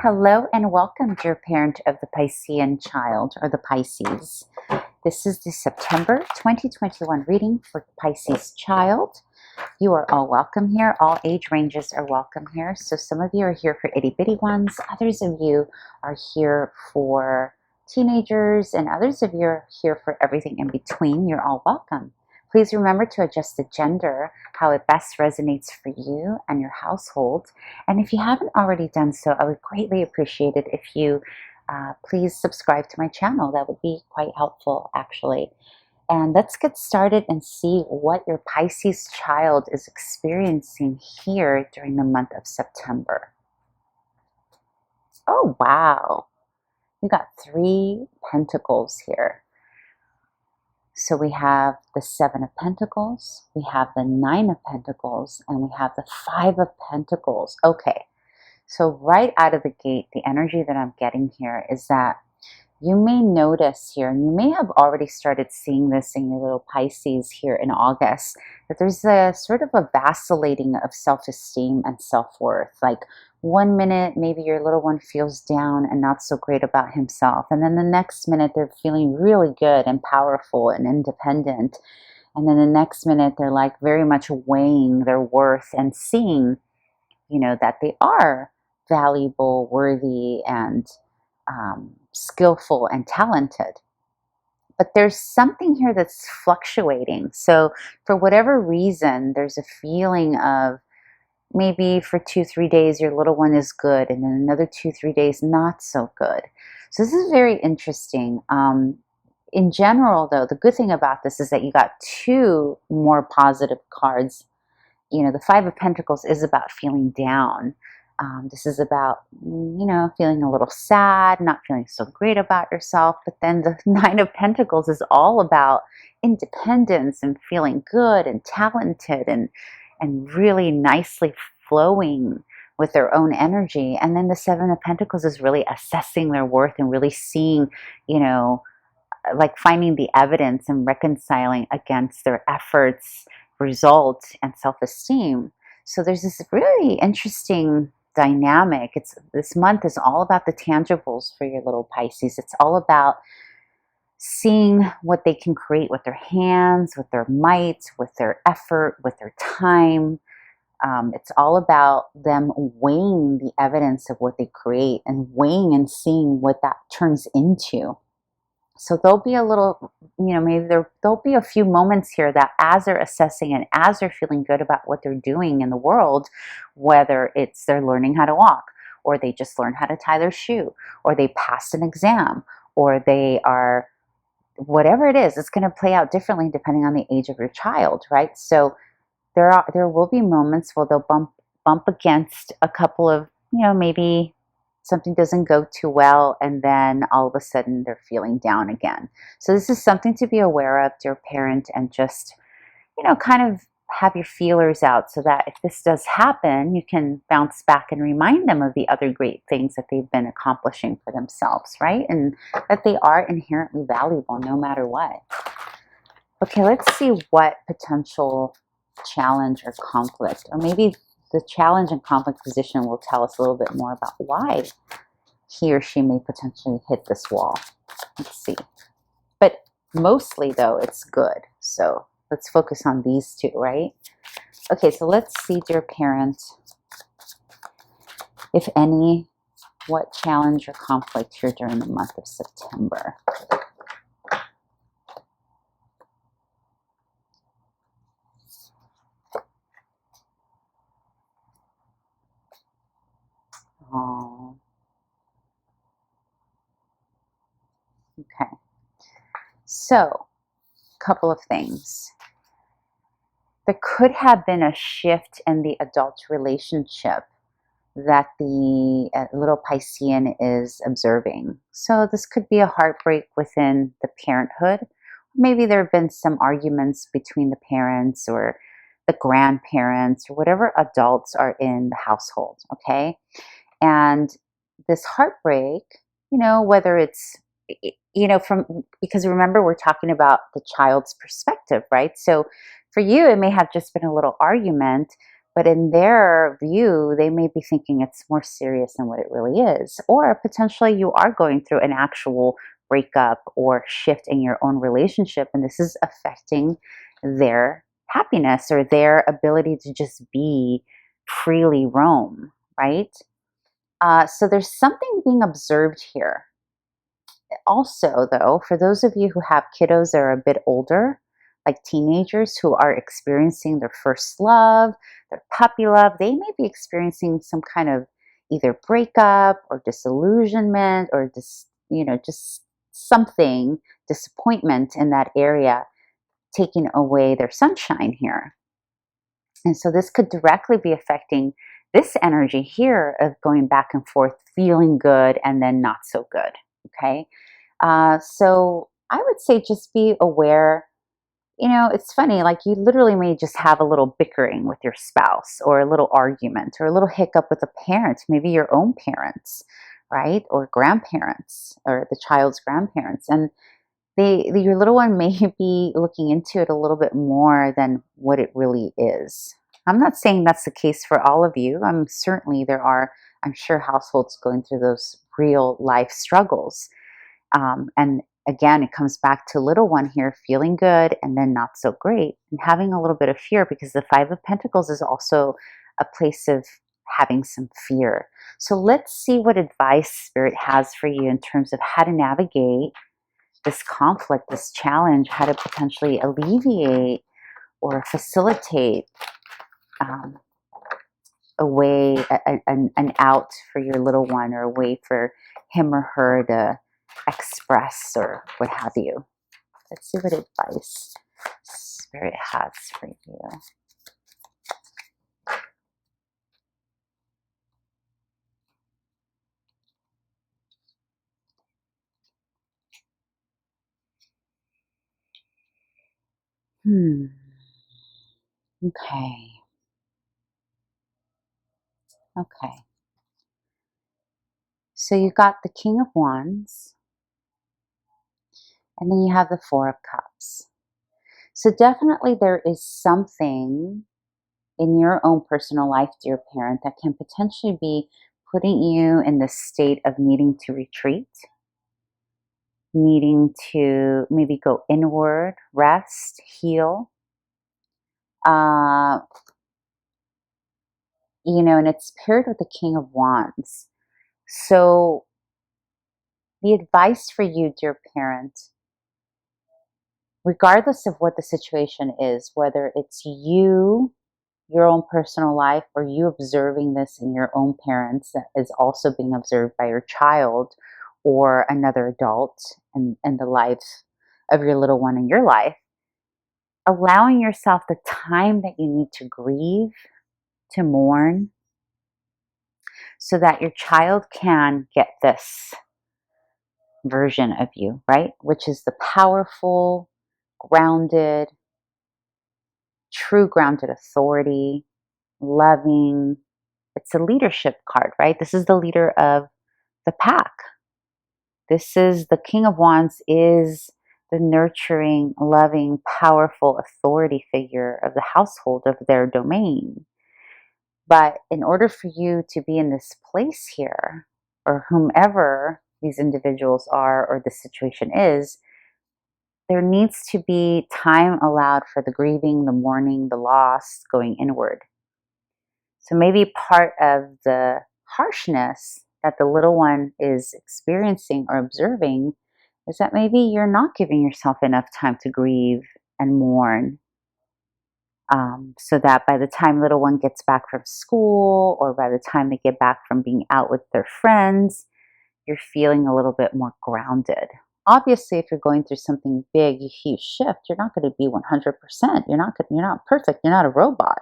Hello and welcome, dear parent of the Piscean child, or the Pisces. This is the September 2021 reading for Pisces child. You are all welcome here. All age ranges are welcome here. So some of you are here for itty bitty ones. Others of you are here for teenagers, and others of you are here for everything in between. You're all welcome. Please remember to adjust the gender, how it best resonates for you and your household. And if you haven't already done so, I would greatly appreciate it if you please subscribe to my channel. That would be quite helpful, actually. And let's get started and see what your Pisces child is experiencing here during the month of September. Oh, wow. You got 3 pentacles here. So we have the 7 of Pentacles, we have the 9 of Pentacles, and we have the 5 of Pentacles. Okay, so right out of the gate, the energy that I'm getting here is that you may notice here, and you may have already started seeing this in your little Pisces here in August, that there's a sort of a vacillating of self-esteem and self-worth. Like 1 minute, maybe your little one feels down and not so great about himself. And then the next minute, they're feeling really good and powerful and independent. And then the next minute, they're like very much weighing their worth and seeing, that they are valuable, worthy, and skillful and talented. But there's something here that's fluctuating. So for whatever reason, there's a feeling of maybe for 2-3 days your little one is good, and then another 2-3 days not so good. So this is very interesting. In general, though, the good thing about this is that you got 2 more positive cards. The 5 of Pentacles is about feeling down. This is about, feeling a little sad, not feeling so great about yourself. But then the 9 of Pentacles is all about independence and feeling good and talented and really nicely flowing with their own energy. And then the 7 of Pentacles is really assessing their worth and really seeing, like finding the evidence and reconciling against their efforts, results, and self-esteem. So there's this really interesting dynamic. This month is all about the tangibles for your little Pisces. It's all about seeing what they can create with their hands, with their might, with their effort, with their time. It's all about them weighing the evidence of what they create and weighing and seeing what that turns into. So there'll be a little, maybe there'll be a few moments here that as they're assessing and as they're feeling good about what they're doing in the world, whether it's they're learning how to walk, or they just learned how to tie their shoe, or they passed an exam, or they are, whatever it is, it's going to play out differently depending on the age of your child, right? So there will be moments where they'll bump against a couple of, maybe something doesn't go too well, and then all of a sudden they're feeling down again. So this is something to be aware of, dear parent, and just, kind of have your feelers out so that if this does happen, you can bounce back and remind them of the other great things that they've been accomplishing for themselves, right? And that they are inherently valuable no matter what. Okay, let's see what potential challenge or conflict, or maybe the challenge and conflict position will tell us a little bit more about why he or she may potentially hit this wall. Let's see. But mostly, though, it's good. So let's focus on these 2, right? Okay, so let's see, dear parent, if any, what challenge or conflict here during the month of September. Oh. Okay. So, a couple of things. There could have been a shift in the adult relationship that the little Piscean is observing. So this could be a heartbreak within the parenthood. Maybe there have been some arguments between the parents or the grandparents or whatever adults are in the household, okay? And this heartbreak, whether it's, because remember, we're talking about the child's perspective, right? So for you, it may have just been a little argument, But in their view, they may be thinking it's more serious than what it really is. Or potentially you are going through an actual breakup or shift in your own relationship, and this is affecting their happiness or their ability to just be freely roam, right? So there's something being observed here. Also, though, for those of you who have kiddos that are a bit older, like teenagers who are experiencing their first love, their puppy love, they may be experiencing some kind of either breakup or disillusionment or just something, disappointment in that area, taking away their sunshine here. And so this could directly be affecting this energy here of going back and forth, feeling good and then not so good. Okay. So I would say just be aware. It's funny, like you literally may just have a little bickering with your spouse or a little argument or a little hiccup with a parent, maybe your own parents, right? Or grandparents or the child's grandparents. And your little one may be looking into it a little bit more than what it really is. I'm not saying that's the case for all of you. Certainly there are, I'm sure, households going through those real life struggles. And again, it comes back to little one here feeling good and then not so great and having a little bit of fear, because the Five of Pentacles is also a place of having some fear. So let's see what advice Spirit has for you in terms of how to navigate this conflict, this challenge, how to potentially alleviate or facilitate a way, an out for your little one, or a way for him or her to express or what have you. Let's see what advice Spirit has for you. Okay. Okay. So you got the King of Wands, and then you have the Four of Cups. So definitely there is something in your own personal life, dear parent, that can potentially be putting you in the state of needing to retreat, needing to maybe go inward, rest, heal. Uh, and it's paired with the King of Wands. So the advice for you, dear parent, regardless of what the situation is, whether it's you, your own personal life, or you observing this in your own parents that is also being observed by your child or another adult and the life of your little one in your life, allowing yourself the time that you need to grieve, to mourn, so that your child can get this version of you, right? Which is the powerful, grounded, true grounded authority, loving. It's a leadership card, right? This is the leader of the pack. This is the King of Wands, is the nurturing, loving, powerful authority figure of the household, of their domain. But in order for you to be in this place here, or whomever these individuals are or the situation is, there needs to be time allowed for the grieving, the mourning, the loss, going inward. So maybe part of the harshness that the little one is experiencing or observing is that maybe you're not giving yourself enough time to grieve and mourn. So that by the time little one gets back from school, or by the time they get back from being out with their friends, you're feeling a little bit more grounded. Obviously, if you're going through something big, a huge shift, you're not going to be 100%. You're not perfect. You're not a robot.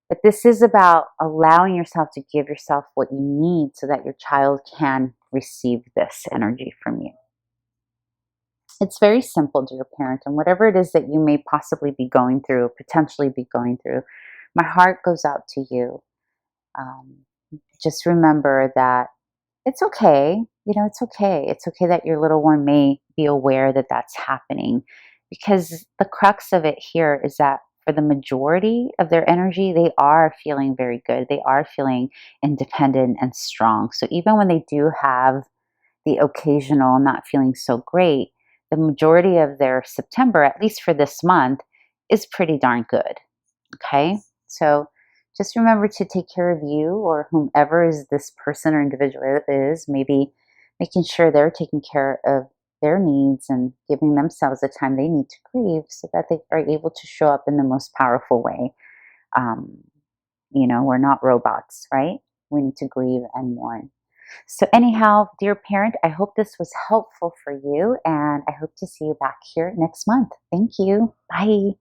But this is about allowing yourself to give yourself what you need so that your child can receive this energy from you. It's very simple, dear parent, and whatever it is that you may possibly be going through, potentially be going through, my heart goes out to you. Just remember that it's okay. It's okay. It's okay that your little one may be aware that that's happening, because the crux of it here is that for the majority of their energy, they are feeling very good. They are feeling independent and strong. So even when they do have the occasional not feeling so great, the majority of their September, at least for this month, is pretty darn good. Okay? So just remember to take care of you or whomever is this person or individual is, maybe making sure they're taking care of their needs and giving themselves the time they need to grieve so that they are able to show up in the most powerful way. Um, we're not robots, right? We need to grieve and mourn. So anyhow, dear parent, I hope this was helpful for you, and I hope to see you back here next month. Thank you. Bye.